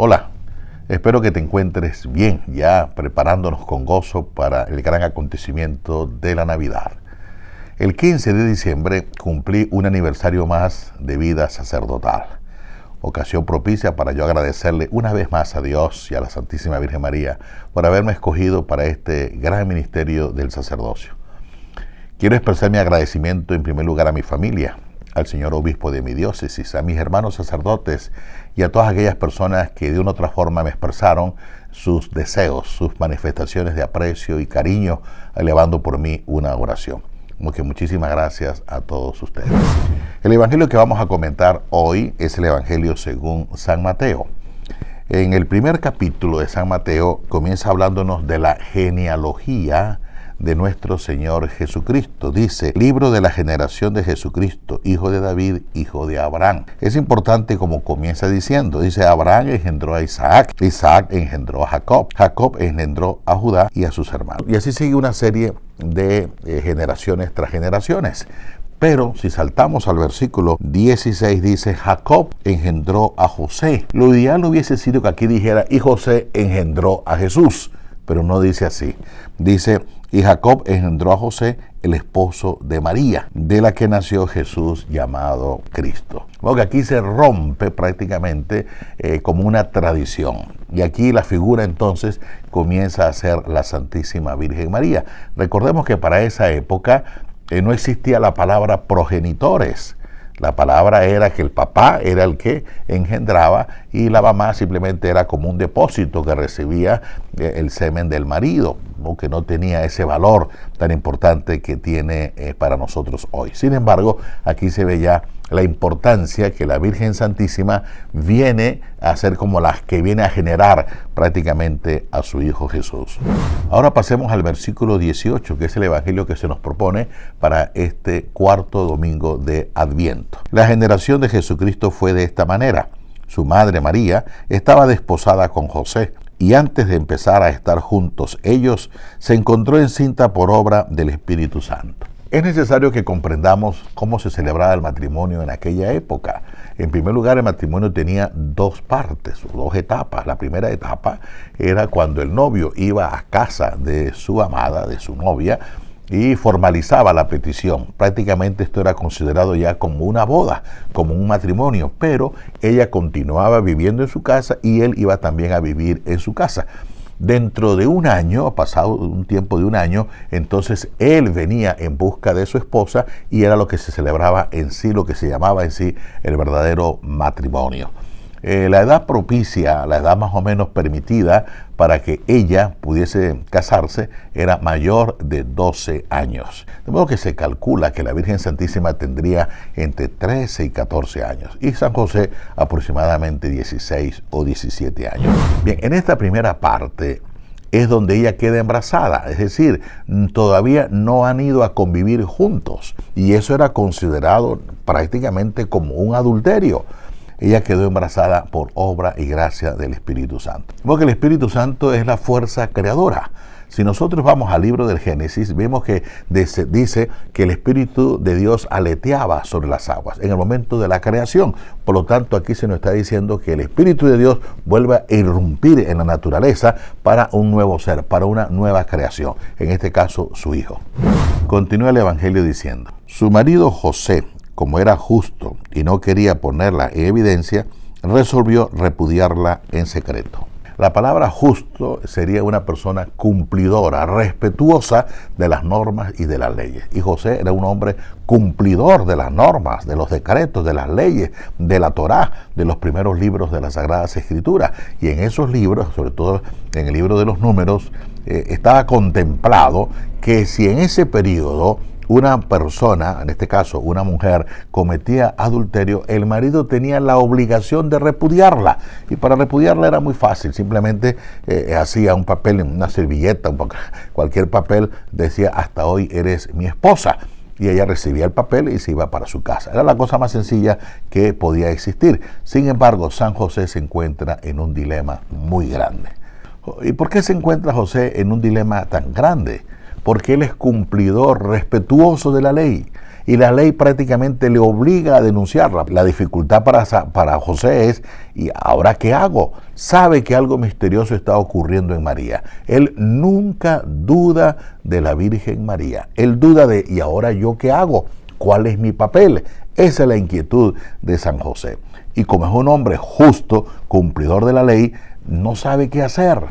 Hola, espero que te encuentres bien, ya preparándonos con gozo para el gran acontecimiento de la Navidad. El 15 de diciembre cumplí un aniversario más de vida sacerdotal, ocasión propicia para yo agradecerle una vez más a Dios y a la Santísima Virgen María por haberme escogido para este gran ministerio del sacerdocio. Quiero expresar mi agradecimiento en primer lugar a mi familia, al señor obispo de mi diócesis, a mis hermanos sacerdotes y a todas aquellas personas que de una u otra forma me expresaron sus deseos, sus manifestaciones de aprecio y cariño, elevando por mí una oración. Como que muchísimas gracias a todos ustedes. El evangelio que vamos a comentar hoy es el evangelio según San Mateo. En el primer capítulo de San Mateo comienza hablándonos de la genealogía de nuestro Señor Jesucristo. Dice, libro de la generación de Jesucristo, hijo de David, hijo de Abraham. Es importante como comienza diciendo, dice, Abraham engendró a Isaac, Isaac engendró a Jacob, Jacob engendró a Judá y a sus hermanos. Y así sigue una serie de generaciones tras generaciones. Pero si saltamos al versículo 16, dice, Jacob engendró a José. Lo ideal hubiese sido que aquí dijera, y José engendró a Jesús, pero no dice así. Dice, y Jacob engendró a José, el esposo de María, de la que nació Jesús llamado Cristo. Porque aquí se rompe prácticamente como una tradición. Y aquí la figura entonces comienza a ser la Santísima Virgen María. Recordemos que para esa época no existía la palabra progenitores. La palabra era que el papá era el que engendraba y la mamá simplemente era como un depósito que recibía el semen del marido, que no tenía ese valor tan importante que tiene para nosotros hoy. Sin embargo, aquí se ve ya la importancia que la Virgen Santísima viene a ser como la que viene a generar prácticamente a su Hijo Jesús. Ahora pasemos al versículo 18, que es el evangelio que se nos propone para este cuarto domingo de Adviento. La generación de Jesucristo fue de esta manera. Su madre María estaba desposada con José, y antes de empezar a estar juntos ellos, se encontró encinta por obra del Espíritu Santo. Es necesario que comprendamos cómo se celebraba el matrimonio en aquella época. En primer lugar, el matrimonio tenía dos partes, dos etapas. La primera etapa era cuando el novio iba a casa de su amada, de su novia, y formalizaba la petición. Prácticamente esto era considerado ya como una boda, como un matrimonio, pero ella continuaba viviendo en su casa y él iba también a vivir en su casa. Dentro de un año, pasado un tiempo de un año, entonces él venía en busca de su esposa y era lo que se celebraba en sí, lo que se llamaba en sí el verdadero matrimonio. La edad propicia, la edad más o menos permitida para que ella pudiese casarse era mayor de 12 años. De modo que se calcula que la Virgen Santísima tendría entre 13 y 14 años y San José aproximadamente 16 o 17 años. Bien, en esta primera parte es donde ella queda embarazada, es decir, todavía no han ido a convivir juntos y eso era considerado prácticamente como un adulterio. Ella quedó embarazada por obra y gracia del Espíritu Santo. Porque el Espíritu Santo es la fuerza creadora. Si nosotros vamos al libro del Génesis, vemos que dice que el Espíritu de Dios aleteaba sobre las aguas en el momento de la creación. Por lo tanto, aquí se nos está diciendo que el Espíritu de Dios vuelve a irrumpir en la naturaleza para un nuevo ser, para una nueva creación. En este caso, su Hijo. Continúa el Evangelio diciendo, su marido José, como era justo y no quería ponerla en evidencia, resolvió repudiarla en secreto. La palabra justo sería una persona cumplidora, respetuosa de las normas y de las leyes. Y José era un hombre cumplidor de las normas, de los decretos, de las leyes, de la Torá, de los primeros libros de las Sagradas Escrituras. Y en esos libros, sobre todo en el libro de los Números, estaba contemplado que si en ese periodo una persona, en este caso una mujer, cometía adulterio, el marido tenía la obligación de repudiarla. Y para repudiarla era muy fácil, simplemente hacía un papel en una servilleta, cualquier papel, decía, hasta hoy eres mi esposa. Y ella recibía el papel y se iba para su casa. Era la cosa más sencilla que podía existir. Sin embargo, San José se encuentra en un dilema muy grande. ¿Y por qué se encuentra José en un dilema tan grande? porque él es cumplidor, respetuoso de la ley. Y la ley prácticamente le obliga a denunciarla. La dificultad para José es, ¿y ahora qué hago? Sabe que algo misterioso está ocurriendo en María. Él nunca duda de la Virgen María. Él duda de, ¿y ahora yo qué hago? ¿Cuál es mi papel? Esa es la inquietud de San José. Y como es un hombre justo, cumplidor de la ley, no sabe qué hacer.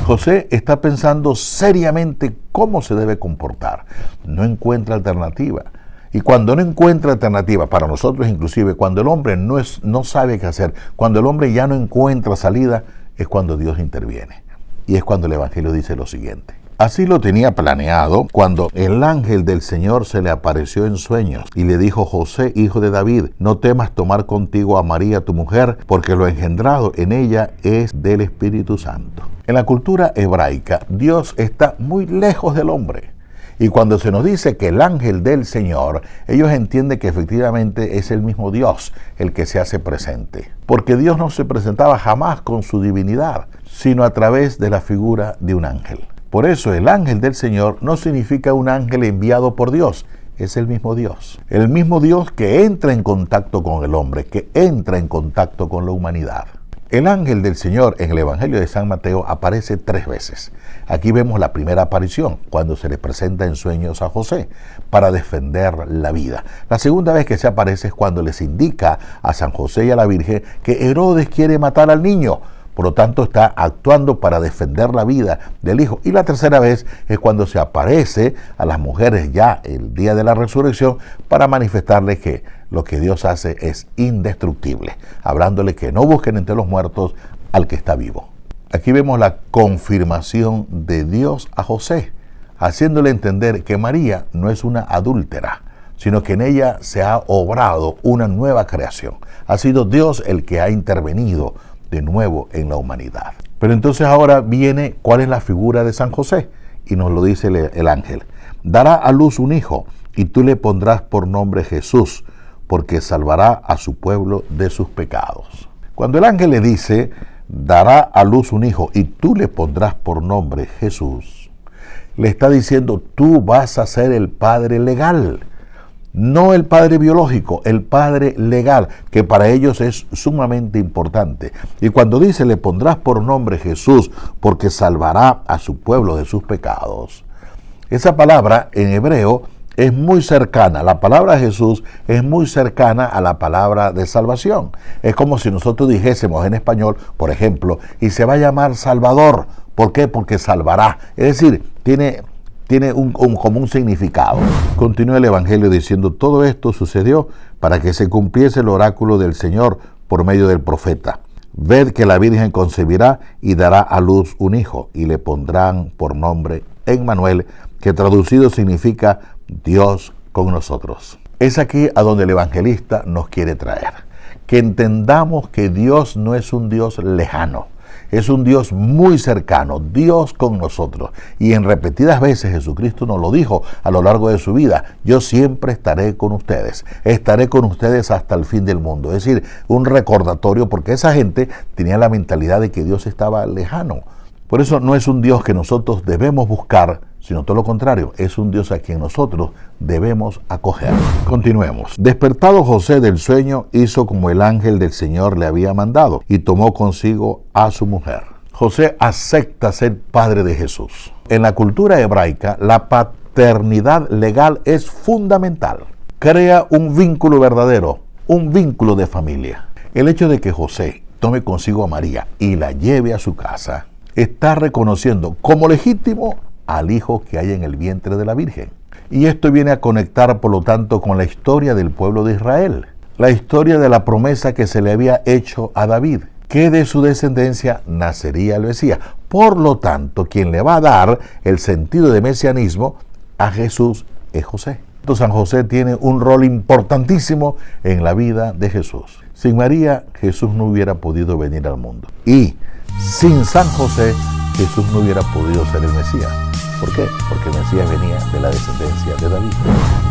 José está pensando seriamente cómo se debe comportar. No encuentra alternativa. Y cuando no encuentra alternativa, para nosotros inclusive, cuando el hombre no sabe qué hacer, cuando el hombre ya no encuentra salida, es cuando Dios interviene. Y es cuando el Evangelio dice lo siguiente. Así lo tenía planeado cuando el ángel del Señor se le apareció en sueños y le dijo: José, hijo de David, no temas tomar contigo a María tu mujer, porque lo engendrado en ella es del Espíritu Santo. En la cultura hebraica, Dios está muy lejos del hombre. Y cuando se nos dice que el ángel del Señor, ellos entienden que efectivamente es el mismo Dios el que se hace presente. Porque Dios no se presentaba jamás con su divinidad, sino a través de la figura de un ángel. Por eso el ángel del Señor no significa un ángel enviado por Dios, es el mismo Dios. El mismo Dios que entra en contacto con el hombre, que entra en contacto con la humanidad. El ángel del Señor en el Evangelio de San Mateo aparece 3 veces. Aquí vemos la primera aparición, cuando se le presenta en sueños a José, para defender la vida. La segunda vez que se aparece es cuando les indica a San José y a la Virgen que Herodes quiere matar al niño. Por lo tanto, está actuando para defender la vida del hijo. Y la tercera vez es cuando se aparece a las mujeres ya el día de la resurrección para manifestarles que lo que Dios hace es indestructible, hablándole que no busquen entre los muertos al que está vivo. Aquí vemos la confirmación de Dios a José, haciéndole entender que María no es una adúltera, sino que en ella se ha obrado una nueva creación. Ha sido Dios el que ha intervenido de nuevo en la humanidad. Pero entonces ahora viene cuál es la figura de San José, y nos lo dice el ángel. Dará a luz un hijo, y tú le pondrás por nombre Jesús, porque salvará a su pueblo de sus pecados. Cuando el ángel le dice, dará a luz un hijo, y tú le pondrás por nombre Jesús, le está diciendo, tú vas a ser el padre legal. No el padre biológico, el padre legal, que para ellos es sumamente importante. Y cuando dice, le pondrás por nombre Jesús, porque salvará a su pueblo de sus pecados. Esa palabra en hebreo es muy cercana, la palabra Jesús es muy cercana a la palabra de salvación. Es como si nosotros dijésemos en español, por ejemplo, y se va a llamar Salvador. ¿Por qué? Porque salvará. Es decir, tiene un común significado. Continúa el Evangelio diciendo, todo esto sucedió para que se cumpliese el oráculo del Señor por medio del profeta. Ved que la Virgen concebirá y dará a luz un hijo, y le pondrán por nombre Emmanuel, que traducido significa Dios con nosotros. Es aquí a donde el evangelista nos quiere traer. Que entendamos que Dios no es un Dios lejano. Es un Dios muy cercano, Dios con nosotros. Y en repetidas veces Jesucristo nos lo dijo a lo largo de su vida. Yo siempre estaré con ustedes hasta el fin del mundo. Es decir, un recordatorio, porque esa gente tenía la mentalidad de que Dios estaba lejano. Por eso no es un Dios que nosotros debemos buscar, sino todo lo contrario, es un Dios a quien nosotros debemos acoger. Continuemos. Despertado José del sueño, hizo como el ángel del Señor le había mandado y tomó consigo a su mujer. José acepta ser padre de Jesús. En la cultura hebraica, la paternidad legal es fundamental. Crea un vínculo verdadero, un vínculo de familia. El hecho de que José tome consigo a María y la lleve a su casa, está reconociendo como legítimo al hijo que hay en el vientre de la Virgen. Y esto viene a conectar, por lo tanto, con la historia del pueblo de Israel, la historia de la promesa que se le había hecho a David, que de su descendencia nacería el Mesías. Por lo tanto, quien le va a dar el sentido de mesianismo a Jesús es José. Entonces, San José tiene un rol importantísimo en la vida de Jesús. Sin María, Jesús no hubiera podido venir al mundo. Y sin San José, Jesús no hubiera podido ser el Mesías. ¿Por qué? Porque el Mesías venía de la descendencia de David.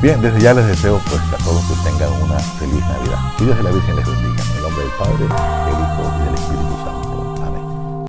Bien, desde ya les deseo pues que a todos que tengan una feliz Navidad. Y Dios y la Virgen les bendiga. En el nombre del Padre, del Hijo y del Espíritu.